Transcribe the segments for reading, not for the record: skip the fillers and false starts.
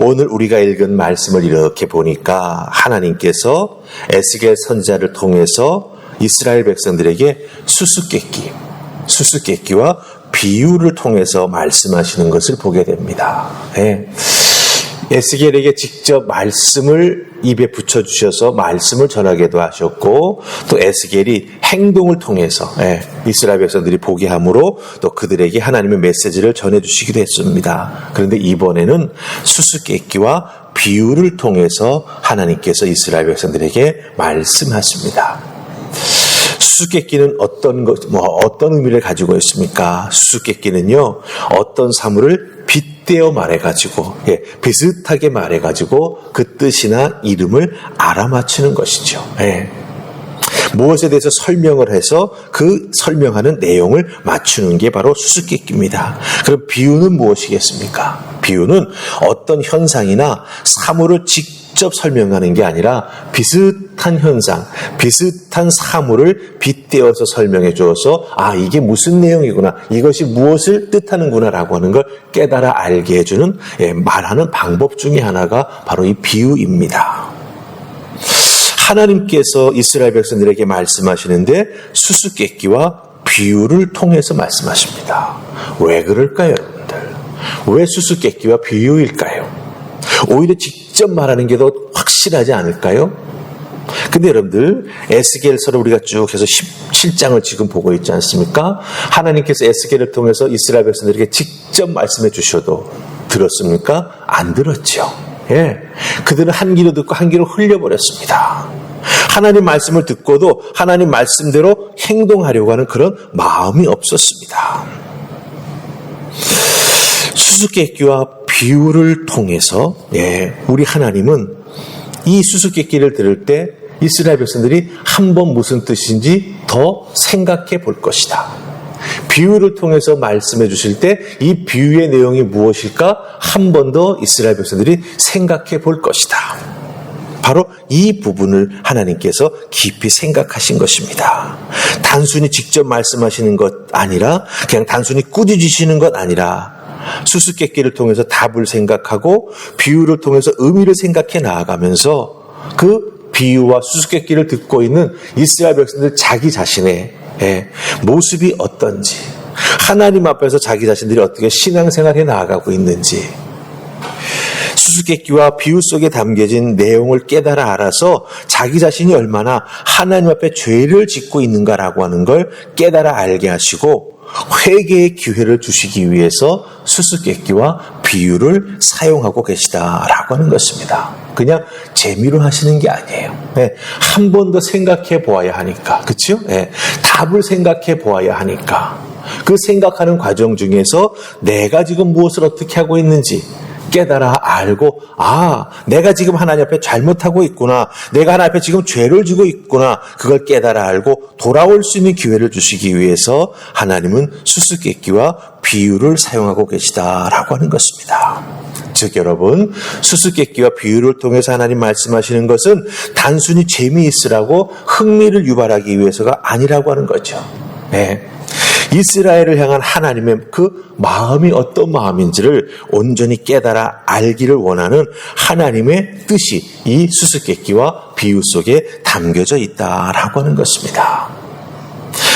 오늘 우리가 읽은 말씀을 이렇게 보니까 하나님께서 에스겔 선지자를 통해서 이스라엘 백성들에게 수수께끼와 비유를 통해서 말씀하시는 것을 보게 됩니다. 네. 에스겔에게 직접 말씀을 입에 붙여주셔서 말씀을 전하기도 하셨고, 또 에스겔이 행동을 통해서 이스라엘 백성들이 보게 함으로 또 그들에게 하나님의 메시지를 전해주시기도 했습니다. 그런데 이번에는 수수께끼와 비유를 통해서 하나님께서 이스라엘 백성들에게 말씀하십니다. 수수께끼는 어떤 의미를 가지고 있습니까? 수수께끼는요, 어떤 사물을 빗대어 말해가지고, 비슷하게 말해가지고 그 뜻이나 이름을 알아맞히는 것이죠. 무엇에 대해서 설명을 해서 그 설명하는 내용을 맞추는 게 바로 수수께끼입니다. 그럼 비유는 무엇이겠습니까? 비유는 어떤 현상이나 사물을 직접 설명하는 게 아니라 비슷한 현상, 비슷한 사물을 빗대어서 설명해 주어서 이게 무슨 내용이구나, 이것이 무엇을 뜻하는구나 라고 하는 걸 깨달아 알게 해주는 말하는 방법 중에 하나가 바로 이 비유입니다. 하나님께서 이스라엘 백성들에게 말씀하시는데 수수께끼와 비유를 통해서 말씀하십니다. 왜 그럴까요, 여러분들? 왜 수수께끼와 비유일까요? 오히려 직접 말하는 게 더 확실하지 않을까요? 근데 여러분들, 에스겔서를 우리가 쭉 해서 17장을 지금 보고 있지 않습니까? 하나님께서 에스겔을 통해서 이스라엘 백성들에게 직접 말씀해 주셔도 들었습니까? 안 들었죠. 그들은 한 귀로 듣고 한 귀로 흘려버렸습니다. 하나님 말씀을 듣고도 하나님 말씀대로 행동하려고 하는 그런 마음이 없었습니다. 수수께끼와 비유를 통해서 우리 하나님은 이 수수께끼를 들을 때 이스라엘 백성들이 한번 무슨 뜻인지 더 생각해 볼 것이다. 비유를 통해서 말씀해 주실 때 이 비유의 내용이 무엇일까 한 번 더 이스라엘 백성들이 생각해 볼 것이다. 바로 이 부분을 하나님께서 깊이 생각하신 것입니다. 단순히 직접 말씀하시는 것 아니라, 그냥 단순히 꾸짖으시는 것 아니라, 수수께끼를 통해서 답을 생각하고 비유를 통해서 의미를 생각해 나아가면서 그 비유와 수수께끼를 듣고 있는 이스라엘 백성들 자기 자신의 모습이 어떤지, 하나님 앞에서 자기 자신들이 어떻게 신앙생활해 나아가고 있는지, 수수께끼와 비유 속에 담겨진 내용을 깨달아 알아서 자기 자신이 얼마나 하나님 앞에 죄를 짓고 있는가라고 하는 걸 깨달아 알게 하시고 회개의 기회를 주시기 위해서 수수께끼와 비유를 사용하고 계시다라고 하는 것입니다. 그냥 재미로 하시는 게 아니에요. 한 번 더 생각해 보아야 하니까, 그렇죠? 답을 생각해 보아야 하니까, 그 생각하는 과정 중에서 내가 지금 무엇을 어떻게 하고 있는지 깨달아 알고, 내가 지금 하나님 앞에 잘못하고 있구나, 내가 하나님 앞에 지금 죄를 지고 있구나, 그걸 깨달아 알고 돌아올 수 있는 기회를 주시기 위해서 하나님은 수수께끼와 비유를 사용하고 계시다라고 하는 것입니다. 즉 여러분, 수수께끼와 비유를 통해서 하나님 말씀하시는 것은 단순히 재미있으라고 흥미를 유발하기 위해서가 아니라고 하는 거죠. 이스라엘을 향한 하나님의 그 마음이 어떤 마음인지를 온전히 깨달아 알기를 원하는 하나님의 뜻이 이 수수께끼와 비유 속에 담겨져 있다라고 하는 것입니다.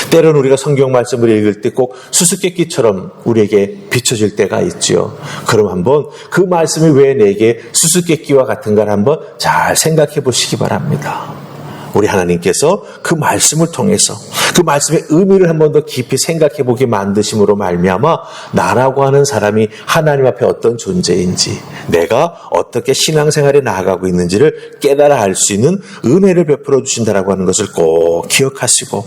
때로는 우리가 성경 말씀을 읽을 때 꼭 수수께끼처럼 우리에게 비춰질 때가 있죠. 그럼 한번 그 말씀이 왜 내게 수수께끼와 같은가를 한번 잘 생각해 보시기 바랍니다. 우리 하나님께서 그 말씀을 통해서 그 말씀의 의미를 한 번 더 깊이 생각해 보게 만드심으로 말미암아 나라고 하는 사람이 하나님 앞에 어떤 존재인지, 내가 어떻게 신앙생활에 나아가고 있는지를 깨달아 알 수 있는 은혜를 베풀어 주신다라고 하는 것을 꼭 기억하시고,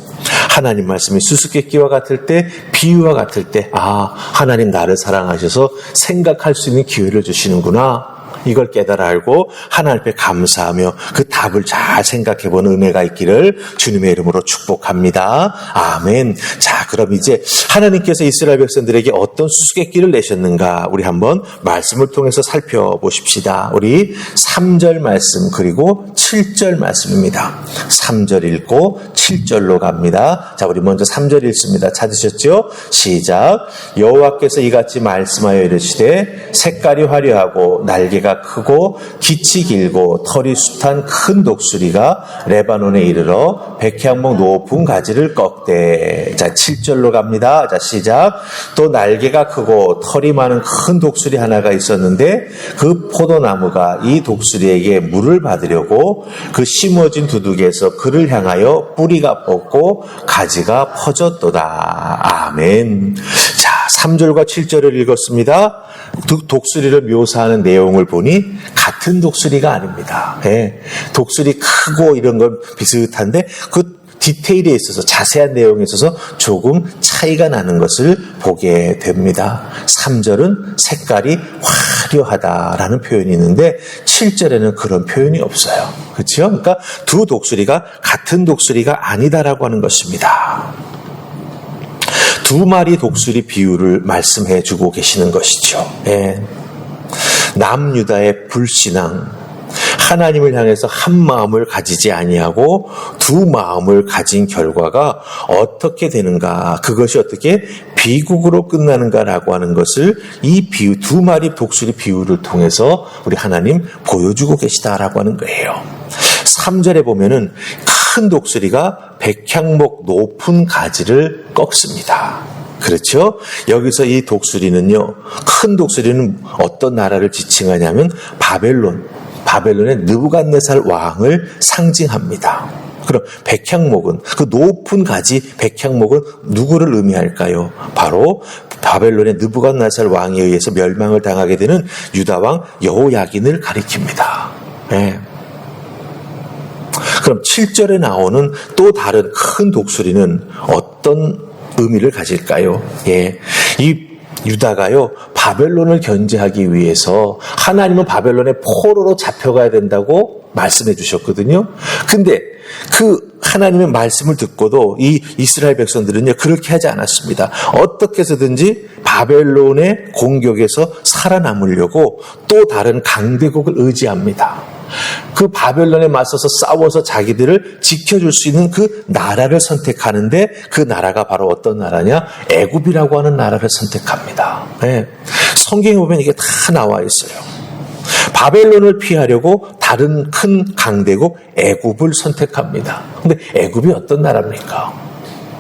하나님 말씀이 수수께끼와 같을 때, 비유와 같을 때, 하나님 나를 사랑하셔서 생각할 수 있는 기회를 주시는구나, 이걸 깨달아 알고 하나님 앞에 감사하며 그 답을 잘 생각해보는 은혜가 있기를 주님의 이름으로 축복합니다. 아멘. 자, 그럼 이제 하나님께서 이스라엘 백성들에게 어떤 수수께끼를 내셨는가 우리 한번 말씀을 통해서 살펴보십시다. 우리 3절 말씀 그리고 7절 말씀입니다. 3절 읽고 7절로 갑니다. 자, 우리 먼저 3절 읽습니다. 찾으셨죠? 시작. 여호와께서 이같이 말씀하여 이르시되 색깔이 화려하고 날개가 날개가 크고 기치 길고 털이 숱한 큰 독수리가 레바논에 이르러 백향목 높은 가지를 꺾되. 자, 7절로 갑니다. 자, 시작. 또 날개가 크고 털이 많은 큰 독수리 하나가 있었는데 그 포도나무가 이 독수리에게 물을 받으려고 그 심어진 두둑에서 그를 향하여 뿌리가 뻗고 가지가 퍼졌도다. 아멘. 자, 3절과 7절을 읽었습니다. 독수리를 묘사하는 내용을 보니 같은 독수리가 아닙니다. 예, 독수리 크고 이런 건 비슷한데 그 디테일에 있어서 자세한 내용에 있어서 조금 차이가 나는 것을 보게 됩니다. 3절은 색깔이 화려하다라는 표현이 있는데 7절에는 그런 표현이 없어요. 그렇죠? 그러니까 두 독수리가 같은 독수리가 아니다라고 하는 것입니다. 두 마리 독수리 비유를 말씀해 주고 계시는 것이죠. 예. 남유다의 불신앙, 하나님을 향해서 한 마음을 가지지 아니하고 두 마음을 가진 결과가 어떻게 되는가, 그것이 어떻게 비극으로 끝나는가라고 하는 것을 이 비유, 두 마리 독수리 비유를 통해서 우리 하나님 보여주고 계시다라고 하는 거예요. 3절에 보면은 큰 독수리가 백향목 높은 가지를 꺾습니다. 그렇죠? 여기서 이 독수리는요, 큰 독수리는 어떤 나라를 지칭하냐면 바벨론의 느부갓네살 왕을 상징합니다. 그럼 백향목은, 그 높은 가지 백향목은 누구를 의미할까요? 바로 바벨론의 느부갓네살 왕에 의해서 멸망을 당하게 되는 유다왕 여호야긴을 가리킵니다. 네. 그럼 7절에 나오는 또 다른 큰 독수리는 어떤 의미를 가질까요? 예. 이 유다가요, 바벨론을 견제하기 위해서 하나님은 바벨론의 포로로 잡혀가야 된다고 말씀해 주셨거든요. 근데 그 하나님의 말씀을 듣고도 이 이스라엘 백성들은요, 그렇게 하지 않았습니다. 어떻게 해서든지 바벨론의 공격에서 살아남으려고 또 다른 강대국을 의지합니다. 그 바벨론에 맞서서 싸워서 자기들을 지켜줄 수 있는 그 나라를 선택하는데, 그 나라가 바로 어떤 나라냐? 애굽이라고 하는 나라를 선택합니다. 네. 성경에 보면 이게 다 나와 있어요. 바벨론을 피하려고 다른 큰 강대국 애굽을 선택합니다. 근데 애굽이 어떤 나라입니까?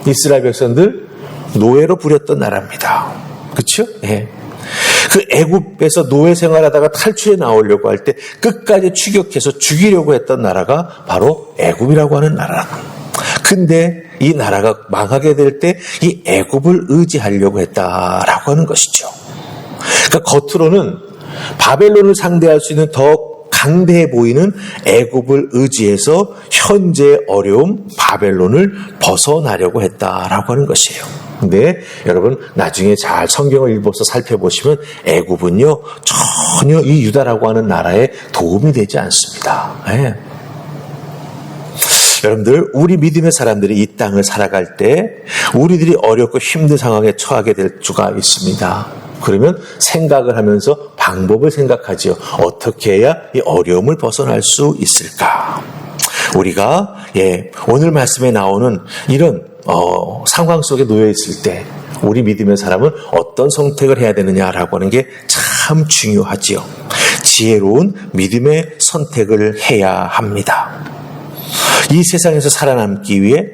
이스라엘 백성들 노예로 부렸던 나라입니다. 그렇죠? 네. 그 애굽에서 노예 생활하다가 탈출해 나오려고 할 때 끝까지 추격해서 죽이려고 했던 나라가 바로 애굽이라고 하는 나라. 근데 이 나라가 망하게 될 때 이 애굽을 의지하려고 했다라고 하는 것이죠. 그러니까 겉으로는 바벨론을 상대할 수 있는 더 강대해 보이는 애굽을 의지해서 현재 어려움 바벨론을 벗어나려고 했다라고 하는 것이에요. 근데 여러분 나중에 잘 성경을 읽어서 살펴보시면 애굽은요 전혀 이 유다라고 하는 나라에 도움이 되지 않습니다. 네. 여러분들, 우리 믿음의 사람들이 이 땅을 살아갈 때 우리들이 어렵고 힘든 상황에 처하게 될 수가 있습니다. 그러면 생각을 하면서 방법을 생각하지요. 어떻게 해야 이 어려움을 벗어날 수 있을까? 우리가 오늘 말씀에 나오는 이런 상황 속에 놓여 있을 때 우리 믿음의 사람은 어떤 선택을 해야 되느냐라고 하는 게 참 중요하지요. 지혜로운 믿음의 선택을 해야 합니다. 이 세상에서 살아남기 위해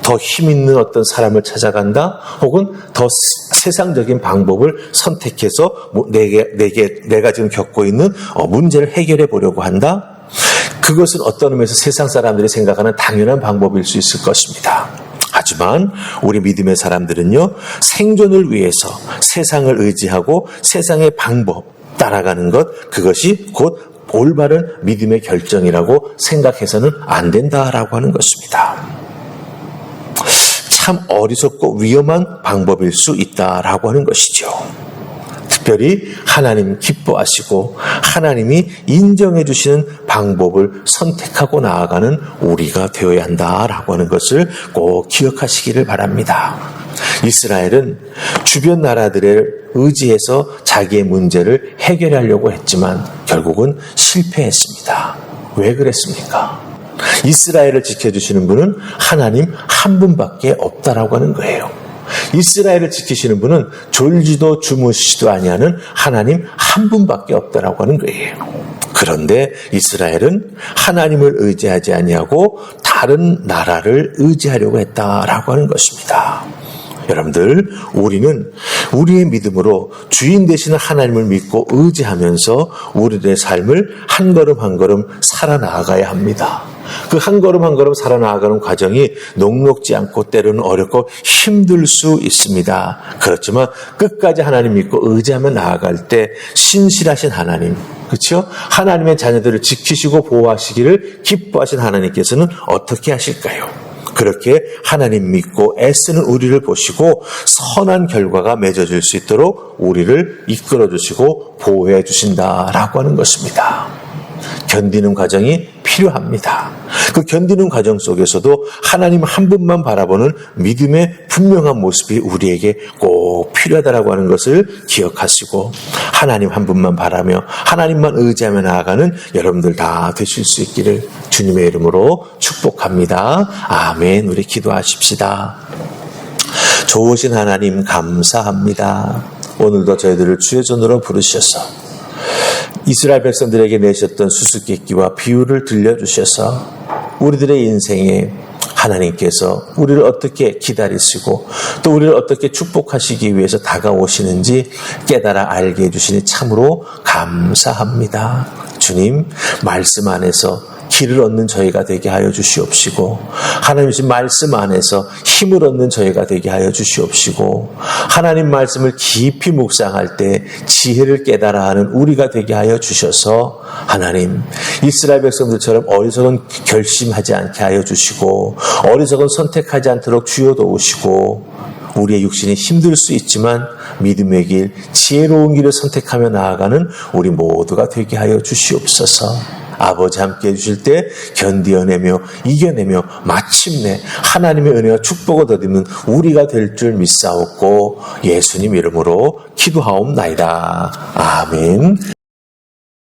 더 힘 있는 어떤 사람을 찾아간다, 혹은 더 세상적인 방법을 선택해서 내가 지금 겪고 있는 문제를 해결해 보려고 한다. 그것은 어떤 의미에서 세상 사람들이 생각하는 당연한 방법일 수 있을 것입니다. 하지만 우리 믿음의 사람들은요, 생존을 위해서 세상을 의지하고 세상의 방법 따라가는 것, 그것이 곧 올바른 믿음의 결정이라고 생각해서는 안 된다라고 하는 것입니다. 참 어리석고 위험한 방법일 수 있다라고 하는 것이죠. 특별히 하나님 기뻐하시고 하나님이 인정해 주시는 방법을 선택하고 나아가는 우리가 되어야 한다라고 하는 것을 꼭 기억하시기를 바랍니다. 이스라엘은 주변 나라들을 의지해서 자기의 문제를 해결하려고 했지만 결국은 실패했습니다. 왜 그랬습니까? 이스라엘을 지켜주시는 분은 하나님 한 분밖에 없다라고 하는 거예요. 이스라엘을 지키시는 분은 졸지도 주무시지도 아니하는 하나님 한 분밖에 없다라고 하는 거예요. 그런데 이스라엘은 하나님을 의지하지 아니하고 다른 나라를 의지하려고 했다라고 하는 것입니다. 여러분들, 우리는 우리의 믿음으로 주인 되시는 하나님을 믿고 의지하면서 우리들의 삶을 한 걸음 한 걸음 살아나가야 합니다. 그 한 걸음 한 걸음 살아나가는 과정이 녹록지 않고 때로는 어렵고 힘들 수 있습니다. 그렇지만 끝까지 하나님 믿고 의지하며 나아갈 때 신실하신 하나님, 그렇죠? 하나님의 자녀들을 지키시고 보호하시기를 기뻐하신 하나님께서는 어떻게 하실까요? 그렇게 하나님 믿고 애쓰는 우리를 보시고 선한 결과가 맺어질 수 있도록 우리를 이끌어 주시고 보호해 주신다라고 하는 것입니다. 견디는 과정이 필요합니다. 그 견디는 과정 속에서도 하나님 한 분만 바라보는 믿음의 분명한 모습이 우리에게 꼭 필요하다라고 하는 것을 기억하시고 하나님 한 분만 바라며 하나님만 의지하며 나아가는 여러분들 다 되실 수 있기를 주님의 이름으로 축복합니다. 아멘. 우리 기도하십시다. 좋으신 하나님 감사합니다. 오늘도 저희들을 주의 손으로 부르셔서 이스라엘 백성들에게 내셨던 수수께끼와 비유를 들려주셔서 우리들의 인생에 하나님께서 우리를 어떻게 기다리시고 또 우리를 어떻게 축복하시기 위해서 다가오시는지 깨달아 알게 해주시니 참으로 감사합니다. 주님, 말씀 안에서 길을 얻는 저희가 되게 하여 주시옵시고 하나님 주신 말씀 안에서 힘을 얻는 저희가 되게 하여 주시옵시고 하나님 말씀을 깊이 묵상할 때 지혜를 깨달아 하는 우리가 되게 하여 주셔서 하나님 이스라엘 백성들처럼 어리석은 결심하지 않게 하여 주시고 어리석은 선택하지 않도록 주여 도우시고 우리의 육신이 힘들 수 있지만 믿음의 길, 지혜로운 길을 선택하며 나아가는 우리 모두가 되게 하여 주시옵소서. 아버지 함께 해주실 때 견디어내며 이겨내며 마침내 하나님의 은혜와 축복을 더듬는 우리가 될 줄 믿사옵고 예수님 이름으로 기도하옵나이다. 아멘.